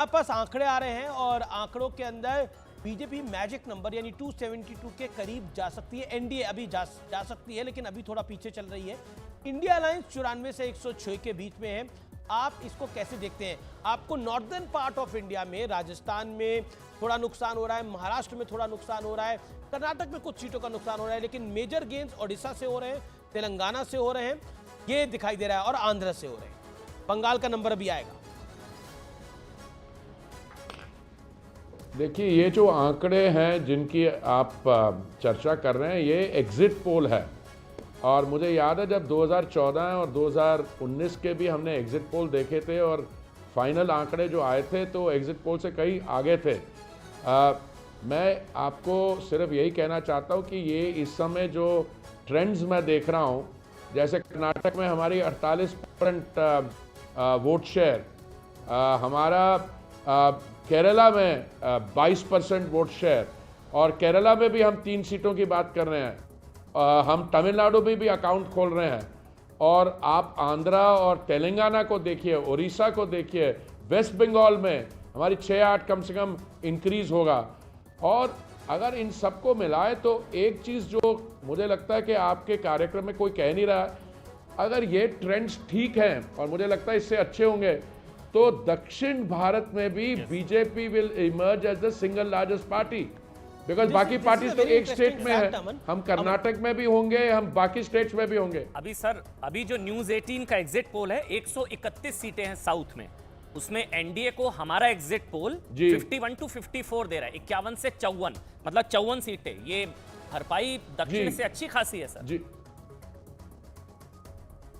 हमारे पास आंकड़े आ रहे हैं और आंकड़ों के अंदर बीजेपी मैजिक नंबर यानी 272 के करीब जा सकती है। एनडीए अभी जा सकती है, लेकिन अभी थोड़ा पीछे चल रही है। इंडिया अलायंस 94 से 106 के बीच में है। आप इसको कैसे देखते हैं? आपको नॉर्दर्न पार्ट ऑफ इंडिया में, राजस्थान में थोड़ा नुकसान हो रहा है, महाराष्ट्र में थोड़ा नुकसान हो रहा है, कर्नाटक में कुछ सीटों का नुकसान हो रहा है, लेकिन मेजर गेन्स ओडिशा से हो रहे हैं, तेलंगाना से हो रहे हैं, ये दिखाई दे रहा है, और आंध्र से हो रहे हैं। बंगाल का नंबर अभी आएगा। देखिए, ये जो आंकड़े हैं जिनकी आप चर्चा कर रहे हैं, ये एग्जिट पोल है। और मुझे याद है जब 2014 और 2019 के भी हमने एग्जिट पोल देखे थे और फाइनल आंकड़े जो आए थे तो एग्जिट पोल से कहीं आगे थे। मैं आपको सिर्फ यही कहना चाहता हूँ कि ये इस समय जो ट्रेंड्स मैं देख रहा हूँ, जैसे कर्नाटक में हमारी 48% वोट शेयर, हमारा केरला में 22% वोट शेयर, और केरला में भी हम 3 सीटों की बात कर रहे हैं। हम तमिलनाडु में भी अकाउंट खोल रहे हैं, और आप आंध्रा और तेलंगाना को देखिए, उड़ीसा को देखिए, वेस्ट बंगाल में हमारी 6-8 कम से कम इंक्रीज होगा। और अगर इन सबको मिलाए तो एक चीज़ जो मुझे लगता है कि आपके कार्यक्रम में कोई कह नहीं रहा है, अगर ये ट्रेंड्स ठीक हैं और मुझे लगता है इससे अच्छे होंगे, तो दक्षिण भारत में भी BJP will emerge as the single largest party, because बाकी पार्टीज तो एक स्टेट में है। हम कर्नाटक में भी होंगे, हम बाकी स्टेट्स में भी होंगे। अभी सर, अभी जो न्यूज 18 का एग्जिट पोल है, 131 सीटें हैं साउथ में, उसमें एनडीए को हमारा एग्जिट पोल 51 to 54 दे रहा है, 51 से 54, मतलब 54 सीटें। ये भरपाई दक्षिण से अच्छी खासी है सर। जी,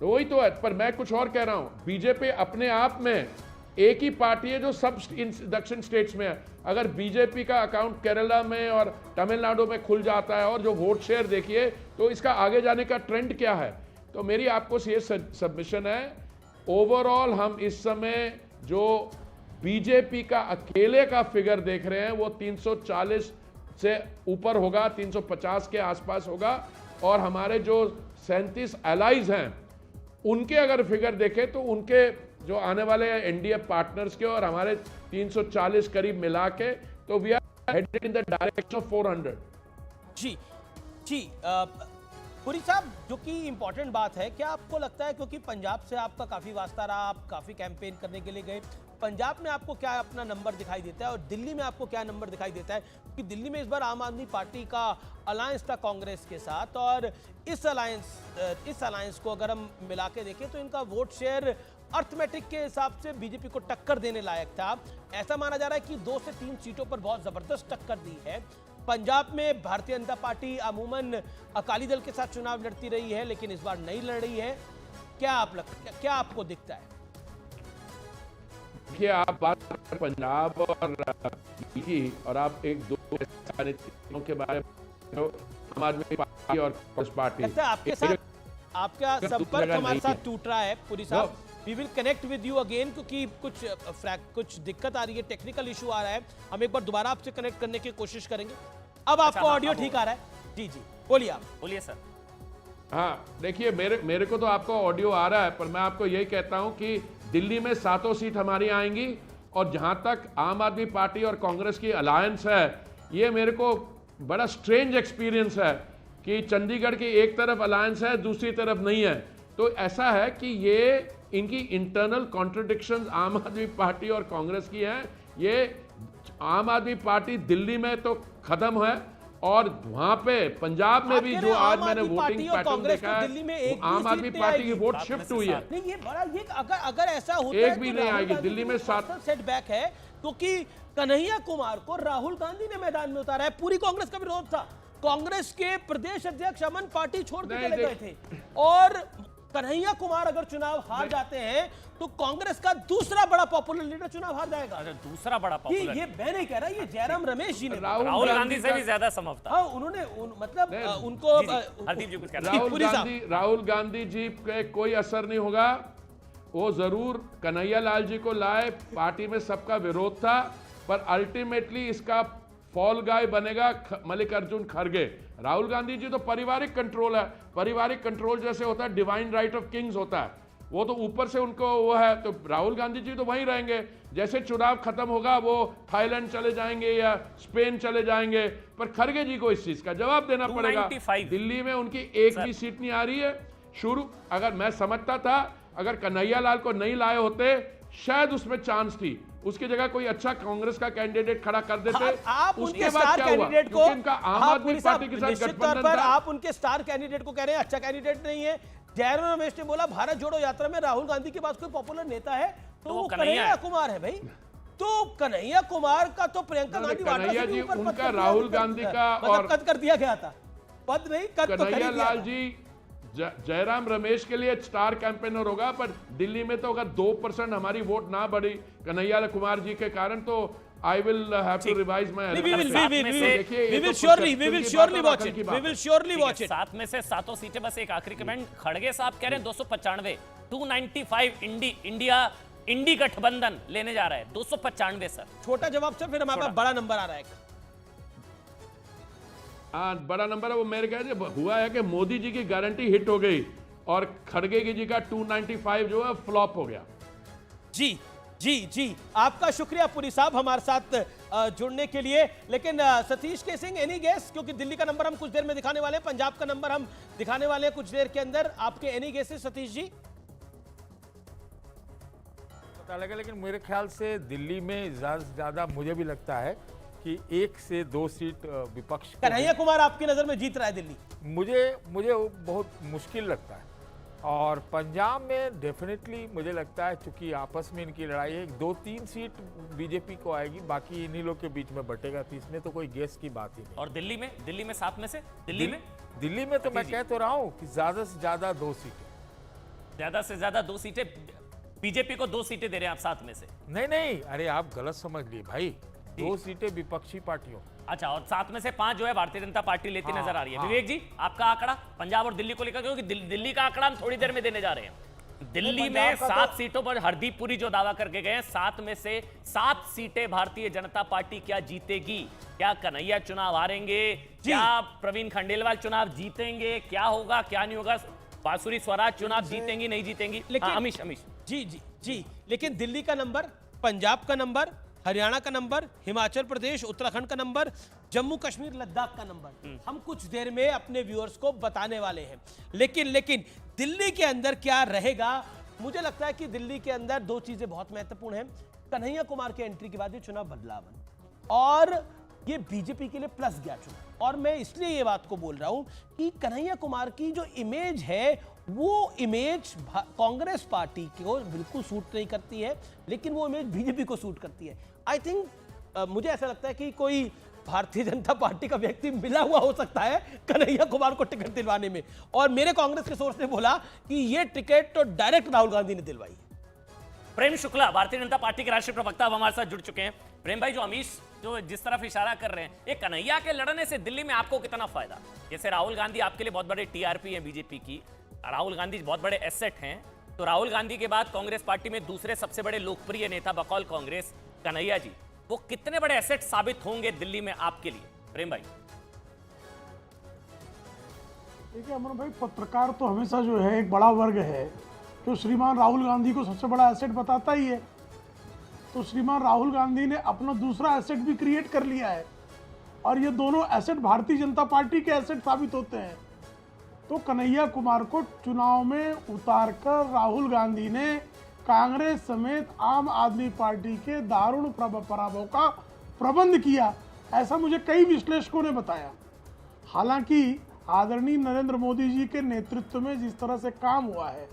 तो वही तो है। पर मैं कुछ और कह रहा हूं, बीजेपी अपने आप में एक ही पार्टी है जो सब दक्षिण स्टेट्स में है। अगर बीजेपी का अकाउंट केरला में और तमिलनाडु में खुल जाता है, और जो वोट शेयर देखिए, तो इसका आगे जाने का ट्रेंड क्या है। तो मेरी आपको ये सबमिशन है, ओवरऑल हम इस समय जो बीजेपी का अकेले का फिगर देख रहे हैं वो 340 से ऊपर होगा, 350 के आसपास होगा। और हमारे जो 37 एलाइज हैं उनके अगर फिगर देखें तो उनके जो आने वाले एनडीए पार्टनर्स के और हमारे 340 करीब मिला के, तो we are headed in the direction of 400। जी जी, पुरी साहब, जो कि इंपॉर्टेंट बात है, क्या आपको लगता है, क्योंकि पंजाब से आपका काफी वास्ता रहा, आप काफी कैंपेन करने के लिए गए, पंजाब में आपको क्या अपना नंबर दिखाई देता है और दिल्ली में आपको क्या नंबर दिखाई देता है? क्योंकि दिल्ली में इस बार आम आदमी पार्टी का अलायंस था कांग्रेस के साथ, और इस अलायंस को अगर हम मिला के देखें तो इनका वोट शेयर अर्थमेटिक के हिसाब से बीजेपी को टक्कर देने लायक था। ऐसा माना जा रहा है कि 2 से 3 सीटों पर बहुत जबरदस्त टक्कर दी है। पंजाब में भारतीय जनता पार्टी अमूमन अकाली दल के साथ चुनाव लड़ती रही है, लेकिन इस बार नहीं लड़ रही है। क्या आपको दिखता है? देखिए, आप बात कर पंजाब और आप एक दो राजनीतिकों के बारे में, आम आदमी पार्टी और कांग्रेस पार्टी, आपके साथ आपका संपर्क हमारे साथ टूट रहा है पुरी साहब। We will connect with you again, क्योंकि कुछ दिक्कत आ रही है, टेक्निकल इशू आ रहा है। हम एक बार दोबारा आपसे कनेक्ट करने की कोशिश करेंगे। अब आपको ऑडियो ठीक आ रहा है? जी जी, बोलिए, आप बोलिए सर। हाँ, देखिए, मेरे को तो आपको ऑडियो आ रहा है, पर मैं आपको यही कहता हूं कि दिल्ली में 7 सीट हमारी आएंगी। और जहां तक आम आदमी पार्टी और कांग्रेस की अलायंस है, ये मेरे को बड़ा स्ट्रेंज एक्सपीरियंस है कि चंडीगढ़ की एक तरफ अलायंस है, दूसरी तरफ नहीं है। तो ऐसा है कि ये इनकी इंटरनल कॉन्ट्रडिक्शंस आम आदमी पार्टी और कांग्रेस की हैं। ये आम आदमी पार्टी दिल्ली में तो खत्म है, और वहां पे पंजाब में भी जो आज मैंने वोटिंग पैटर्न देखा है, आम आदमी पार्टी की वोट शिफ्ट हुई है। नहीं, ये बड़ा, ये अगर ऐसा होता है, एक भी नहीं आएगी दिल्ली में। 7 सेटबैक है, क्योंकि कन्हैया कुमार को राहुल गांधी ने मैदान में उतारा है। पूरी कांग्रेस का विरोध था, कांग्रेस के प्रदेश अध्यक्ष अमन पार्टी छोड़ के चले गए थे, और कन्हैया कुमार अगर चुनाव हार जाते हैं तो कांग्रेस का दूसरा बड़ा पॉपुलर लीडर चुनाव हार जाएगा। दूसरा बड़ा पॉपुलर, ये मैं नहीं कह रहा, ये जयराम रमेश जी ने, राहुल गांधी से भी ज्यादा संभव था। हाँ, उन्होंने मतलब उनको, हरदीप जी कुछ कह रहे हैं। राहुल गांधी जी पे कोई असर नहीं होगा। वो जरूर कन्हैया लाल जी को लाए, पार्टी में सबका विरोध था, पर अल्टीमेटली इसका फॉल गाय बनेगा मल्लिकार्जुन खड़गे। राहुल गांधी जी तो पारिवारिक कंट्रोल है, पारिवारिक कंट्रोल जैसे होता है, डिवाइन राइट ऑफ किंग्स होता है, वो तो ऊपर से उनको वो है, तो राहुल गांधी जी तो वहीं रहेंगे। जैसे चुनाव खत्म होगा वो थाईलैंड चले जाएंगे या स्पेन चले जाएंगे, पर खड़गे जी को इस चीज का जवाब देना पड़ेगा। 295 दिल्ली में उनकी एक भी सीट नहीं आ रही है। शुरू अगर मैं समझता था अगर कन्हैया लाल को नहीं लाए होते शायद उसमें चांस थी, उसकी जगह कोई अच्छा कांग्रेस का कैंडिडेट खड़ा कर देते। आप उसके उनके बाद स्टार क्या हुआ? कैंडिडेट को क्योंकि इनका आम आदमी पार्टी के साथ निश्चित तौर गठबंधन पर था। आप उनके स्टार कैंडिडेट को कह रहे हैं अच्छा कैंडिडेट नहीं है। जयराम रमेश ने बोला भारत जोड़ो यात्रा में राहुल गांधी के पास कोई पॉपुलर नेता है तो वो कन्हैया कुमार है भाई। तो कन्हैया कुमार का तो प्रियंका गांधी वाड्रा कन्हैया से जी ऊपर पद उनका कर दिया, राहुल गांधी का मतलब और कद कर दिया गया था, पद नहीं कद तो कर ही कन्हैया दिया लाल था। जी जयराम रमेश के लिए स्टार कैंपेनर होगा, पर दिल्ली में तो अगर 2% हमारी वोट ना बढ़ी कन्हैया कुमार जी के कारण तो I will have to revise my we will surely watch it. We will surely watch it. 7 में से 7 सीटें। बस एक आखिरी कमेंट, खड़गे साहब कह रहे हैं 295, 295 इंडी गठबंधन लेने जा रहा है 295 सर। छोटा जवाब से फिर हमारे पास बड़ा नंबर आ रहा है। बड़ा नंबर है वो मेरे कहने हुआ है कि मोदी जी की गारंटी हिट हो गई और खड़गे जी का 295 जो है फ्लॉप हो गया। जी जी जी, आपका शुक्रिया पुरी साहब हमारे साथ जुड़ने के लिए। लेकिन सतीश के सिंह एनी गेस, क्योंकि दिल्ली का नंबर हम कुछ देर में दिखाने वाले हैं, पंजाब का नंबर हम दिखाने वाले हैं कुछ देर के अंदर। आपके एनी गेसेस सतीश जी? पता लगा, लेकिन मेरे ख्याल से दिल्ली में ज्यादा से ज्यादा मुझे भी लगता है कि 1 से 2 सीट विपक्ष को कन्हैया कुमार आपकी नजर में जीत रहा है दिल्ली? मुझे बहुत मुश्किल लगता है। और पंजाब में डेफिनेटली मुझे लगता है क्योंकि आपस में इनकी लड़ाई है, 2-3 सीट बीजेपी को आएगी, बाकी इन्हीं लोग के बीच में बटेगा, तो इसमें तो कोई गेस की बात ही नहीं। और दिल्ली में 7 में से दिल्ली में तो मैं कह तो रहा हूँ कि ज्यादा से ज्यादा 2 सीटें, ज्यादा से ज्यादा 2 सीटें बीजेपी को 2 सीटें दे रहे हैं आप 7 में से। नहीं, अरे आप गलत समझ लिए भाई, 2 सीटें विपक्षी पार्टियों। अच्छा, और 7 में से 5 जो है भारतीय जनता पार्टी लेती नजर आ रही है। विवेक जी, आपका आंकड़ा पंजाब और दिल्ली को लेकर, क्योंकि दिल्ली का आंकड़ा हम थोड़ी देर में देने जा रहे हैं। दिल्ली में 7 सीटों पर हरदीप पुरी जो दावा करके गए हैं, 7 में से 7 सीटें भारतीय जनता पार्टी क्या जीतेगी? क्या कन्हैया चुनाव हारेंगे? क्या प्रवीण खंडेलवाल चुनाव जीतेंगे? क्या होगा क्या नहीं होगा? बांसुरी स्वराज चुनाव जीतेंगी नहीं जीतेंगी? लेकिन अमीश जी, लेकिन दिल्ली का नंबर, पंजाब का नंबर, हरियाणा का नंबर, हिमाचल प्रदेश, उत्तराखंड का नंबर, जम्मू कश्मीर, लद्दाख का नंबर हम कुछ देर में अपने व्यूअर्स को बताने वाले हैं। लेकिन दिल्ली के अंदर क्या रहेगा? मुझे लगता है कि दिल्ली के अंदर 2 चीजें बहुत महत्वपूर्ण हैं। कन्हैया कुमार के एंट्री के बाद ये चुनाव बदलावन, और ये बीजेपी के लिए प्लस गया चुनाव। और मैं इसलिए ये बात को बोल रहा हूं कि कन्हैया कुमार की जो इमेज है वो इमेज कांग्रेस पार्टी को बिल्कुल सूट नहीं करती है, लेकिन वो इमेज बीजेपी को सूट करती है। आई थिंक मुझे ऐसा लगता है कि कोई भारतीय जनता पार्टी का व्यक्ति मिला हुआ हो सकता है कन्हैया कुमार को टिकट दिलवाने में, और मेरे कांग्रेस के सोर्स ने बोला कि ये टिकट तो डायरेक्ट राहुल गांधी ने दिलवाई है। प्रेम शुक्ला भारतीय जनता पार्टी के राष्ट्रीय प्रवक्ता अब हमारे साथ जुड़ चुके हैं। प्रेम भाई, जो अमीश जो जिस तरफ इशारा कर रहे हैं, ये कन्हैया के लड़ने से दिल्ली में आपको कितना फायदा? जैसे राहुल गांधी आपके लिए बहुत बड़े टीआरपी है बीजेपी की, राहुल गांधी बहुत बड़े एसेट हैं, तो राहुल गांधी के बाद कांग्रेस पार्टी में दूसरे सबसे बड़े लोकप्रिय नेता बकौल कांग्रेस कन्हैया जी, वो कितने बड़े एसेट साबित होंगे दिल्ली में आपके लिए? प्रेम भाई। देखिए अमन भाई, पत्रकार तो हमेशा जो है एक बड़ा वर्ग है जो श्रीमान राहुल गांधी को सबसे बड़ा एसेट बताता ही है। तो श्रीमान राहुल गांधी ने अपना दूसरा एसेट भी क्रिएट कर लिया है, और ये दोनों एसेट भारतीय जनता पार्टी के एसेट साबित होते हैं। तो कन्हैया कुमार को चुनाव में उतारकर राहुल गांधी ने कांग्रेस समेत आम आदमी पार्टी के दारुण पराभव का प्रबंध किया, ऐसा मुझे कई विश्लेषकों ने बताया। हालांकि आदरणीय नरेंद्र मोदी जी के नेतृत्व में जिस तरह से काम हुआ है,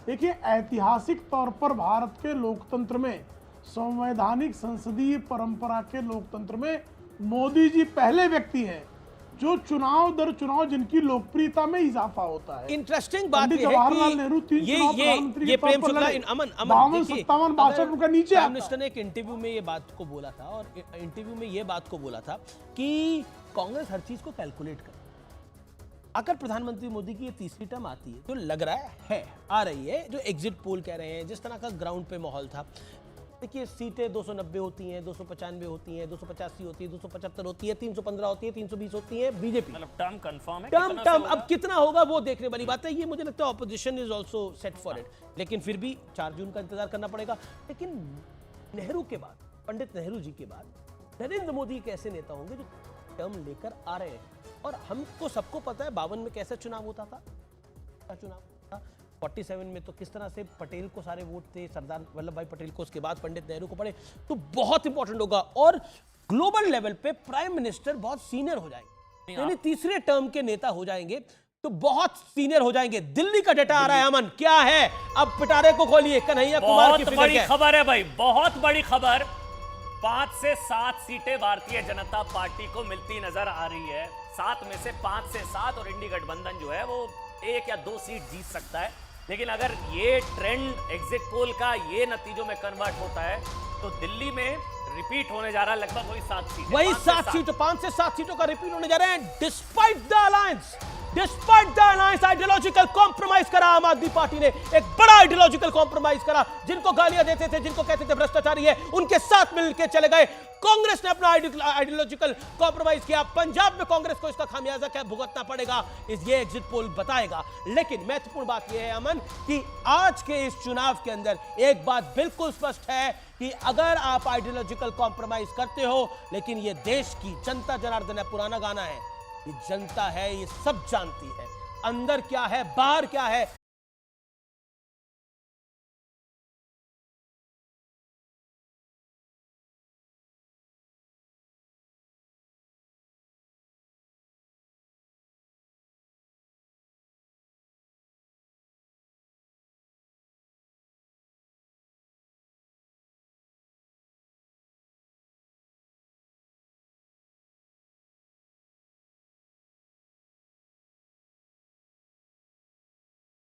देखिए ऐतिहासिक तौर पर भारत के लोकतंत्र में, संवैधानिक संसदीय परंपरा के लोकतंत्र में मोदी जी पहले व्यक्ति हैं जो चुनाव दर चुनाव जिनकी लोकप्रियता में इजाफा होता है। इंटरेस्टिंग बात है जवाहरलाल नेहरू 3 चुनाव प्रधानमंत्री ये प्रेम शुक्ला 52, 57 का नीचे प्राइम मिनिस्टर ने एक इंटरव्यू में ये बात को बोला था, और इंटरव्यू में ये बात को बोला था कि कांग्रेस हर चीज को कैलकुलेट करे। अगर प्रधानमंत्री मोदी की ये तीसरी टर्म आती है, तो लग रहा है आ रही है, जो एग्जिट पोल कह रहे हैं, जिस तरह का ग्राउंड पे माहौल था, देखिए सीटें 290 होती हैं, 295 होती हैं, 285 होती है, 275 होती है, 315 होती है, 320 होती है बीजेपी। मतलब टर्म कंफर्म है, टर्म अब कितना होगा वो देखने वाली बात है। ये मुझे लगता है opposition is also set for it, लेकिन फिर भी 4 जून का इंतजार करना पड़ेगा। लेकिन नेहरू के बाद, पंडित नेहरू जी के बाद नरेंद्र मोदी एक ऐसे नेता होंगे जो टर्म लेकर आ रहे हैं। और हमको सबको पता है 52 में कैसा चुनाव होता था, 47 में तो किस तरह से पटेल को सारे वोट थे, सरदार वल्लभ भाई पटेल को, उसके बाद पंडित नेहरू को पड़े। तो बहुत इंपॉर्टेंट होगा और ग्लोबल लेवल पे प्राइम मिनिस्टर बहुत सीनियर हो जाएंगे, यानी तीसरे टर्म के नेता हो जाएंगे, तो बहुत सीनियर हो जाएंगे। दिल्ली का डेटा आ रहा है अमन, क्या है? अब पिटारे को खोलिए, कन्हैया कुमार की बहुत फिगर बड़ी क्या है? खबर है भाई, बहुत बड़ी खबर। 5 से 7 सीटें भारतीय जनता पार्टी को मिलती नजर आ रही है। 7 में से 5 से 7 और इंडी गठबंधन जो है वो 1 या 2 सीट जीत सकता है। लेकिन अगर ये ट्रेंड एग्जिट पोल का ये नतीजों में कन्वर्ट होता है तो दिल्ली में रिपीट होने जा रहा है लगभग वही 7 सीटें। वही 7 सीटों, 5 से 7 सीटों का रिपीट होने जा रहे हैं। Despite the alliance ideological compromise करा आम आदमी पार्टी ने, एक बड़ा आइडियोलॉजिकल कॉम्प्रोमाइज करा। जिनको गालियां देते थे, जिनको कहते थे भ्रष्टाचारी है, उनके साथ मिलकर चले गए। कांग्रेस ने अपना आइडियोलॉजिकल कॉम्प्रोमाइज किया। पंजाब में कांग्रेस को इसका खामियाजा क्या भुगतना पड़ेगा, ये एग्जिट पोल बताएगा। लेकिन महत्वपूर्ण बात यह है अमन कि आज के इस चुनाव के अंदर एक बात बिल्कुल स्पष्ट है कि अगर आप आइडियोलॉजिकल कॉम्प्रोमाइज करते हो, लेकिन ये देश की जनता, जनार्दन है, पुराना गाना है, ये जनता है, ये सब जानती है अंदर क्या है बाहर क्या है।